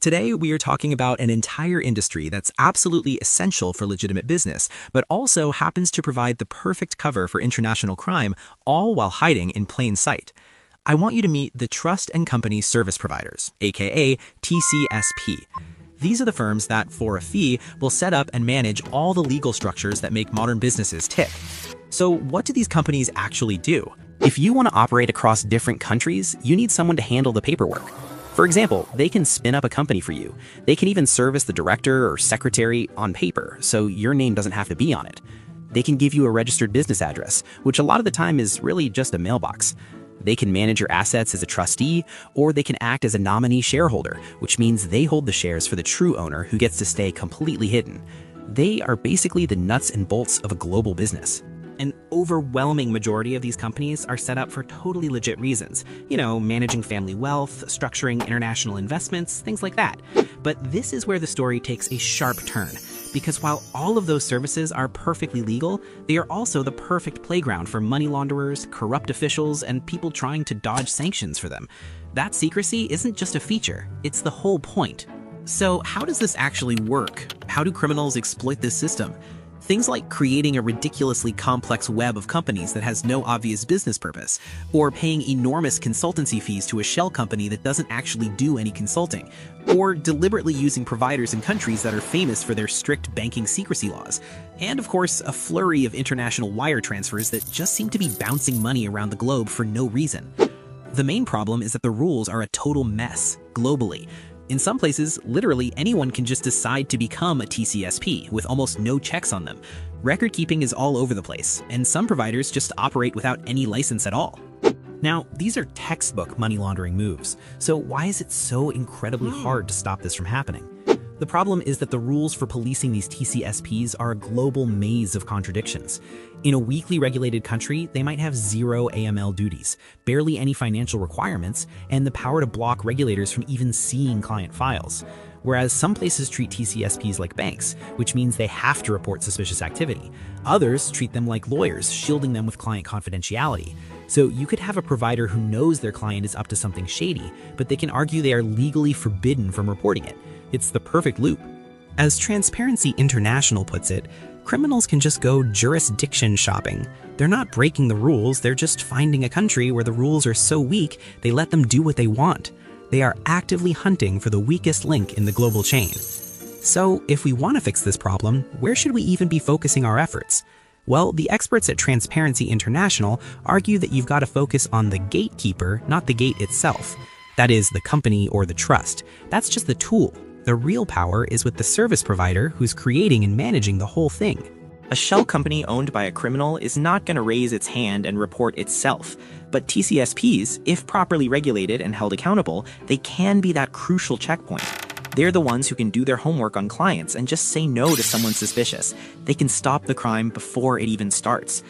Today, we are talking about an entire industry that's absolutely essential for legitimate business, but also happens to provide the perfect cover for international crime, all while hiding in plain sight. I want you to meet the Trust and Company Service Providers, aka TCSP. These are the firms that, for a fee, will set up and manage all the legal structures that make modern businesses tick. So what do these companies actually do? If you want to operate across different countries, you need someone to handle the paperwork. For example, they can spin up a company for you. They can even serve as the director or secretary on paper, so your name doesn't have to be on it. They can give you a registered business address, which a lot of the time is really just a mailbox. They can manage your assets as a trustee, or they can act as a nominee shareholder, which means they hold the shares for the true owner who gets to stay completely hidden. They are basically the nuts and bolts of a global business. An overwhelming majority of these companies are set up for totally legit reasons. Managing family wealth, structuring international investments, things like that. But this is where the story takes a sharp turn. Because while all of those services are perfectly legal, they are also the perfect playground for money launderers, corrupt officials, and people trying to dodge sanctions for them. That secrecy isn't just a feature, it's the whole point. So how does this actually work? How do criminals exploit this system? Things like creating a ridiculously complex web of companies that has no obvious business purpose, or paying enormous consultancy fees to a shell company that doesn't actually do any consulting, or deliberately using providers in countries that are famous for their strict banking secrecy laws, and of course, a flurry of international wire transfers that just seem to be bouncing money around the globe for no reason. The main problem is that the rules are a total mess, globally. In some places, literally anyone can just decide to become a TCSP with almost no checks on them. Record keeping is all over the place, and some providers just operate without any license at all. Now, these are textbook money laundering moves, so why is it so incredibly hard to stop this from happening? The problem is that the rules for policing these TCSPs are a global maze of contradictions. In a weakly regulated country, they might have zero AML duties, barely any financial requirements, and the power to block regulators from even seeing client files. Whereas some places treat TCSPs like banks, which means they have to report suspicious activity. Others treat them like lawyers, shielding them with client confidentiality. So you could have a provider who knows their client is up to something shady, but they can argue they are legally forbidden from reporting it. It's the perfect loop. As Transparency International puts it, criminals can just go jurisdiction shopping. They're not breaking the rules, they're just finding a country where the rules are so weak they let them do what they want. They are actively hunting for the weakest link in the global chain. So, if we want to fix this problem, where should we even be focusing our efforts? Well, the experts at Transparency International argue that you've got to focus on the gatekeeper, not the gate itself. That is, the company or the trust. That's just the tool. The real power is with the service provider who's creating and managing the whole thing. A shell company owned by a criminal is not going to raise its hand and report itself. But TCSPs, if properly regulated and held accountable, they can be that crucial checkpoint. They're the ones who can do their homework on clients and just say no to someone suspicious. They can stop the crime before it even starts.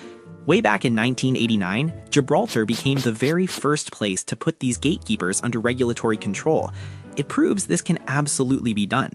Way back in 1989, Gibraltar became the very first place to put these gatekeepers under regulatory control. It proves this can absolutely be done.